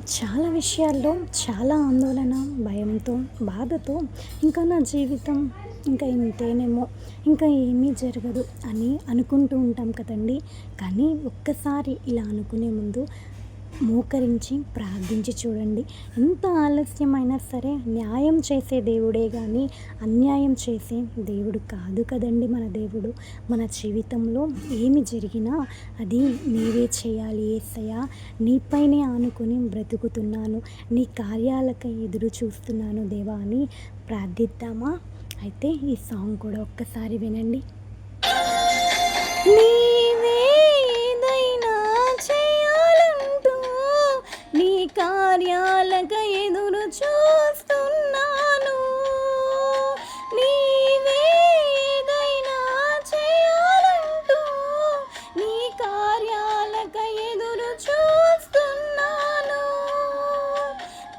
చాలా విషయాల్లో చాలా ఆందోళన, భయంతో, బాధతో ఇంకా నా జీవితం ఇంకా ఇంతేనేమో, ఇంకా ఏమీ జరగదు అని అనుకుంటూ ఉంటాం కదండీ! కానీ ఒక్కసారి ఇలా అనుకునే ముందు మోకరించి ప్రార్థించి చూడండి. ఎంత ఆలస్యమైనా సరే న్యాయం చేసే దేవుడే గానీ, అన్యాయం చేసే దేవుడు కాదు కదండీ మన దేవుడు. మన జీవితంలో ఏమి జరిగినా అది నీవే చేయాలి యేసయ్యా. నీపైనే ఆనుకొని బ్రతుకుతున్నాను. నీ కార్యాలకై ఎదురు చూస్తున్నాను దేవా అని ప్రార్థిద్దామా? అయితే ఈ సాంగ్ కూడా ఒక్కసారి వినండి. నీవే ఏదైనా చేయాలంటూ నీ కార్యాలకై ఎదురు చూస్తున్నాను. నీవే ఏదైనా చేయాలంటూ నీ కార్యాలకై ఎదురు చూస్తున్నాను.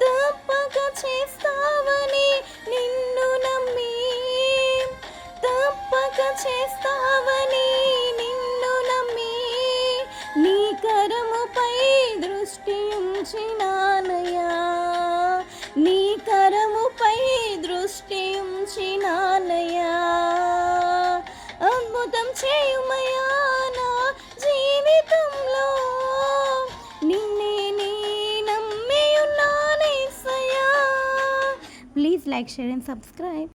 తప్పక చేస్తావని నిన్ను నమ్మి, తప్పక చేస్తావని నిన్ను నమ్మి, నీ కరముపై దృష్టి ఉంచినానయ్యా, నీ కరముపై దృష్టి ఉంచినానయ్యా. అద్భుతం చేయుమయ్యా నా జీవితంలో, నిన్నే నీ నమ్మి ఉన్నానేసయ్యా. Please like, share and subscribe.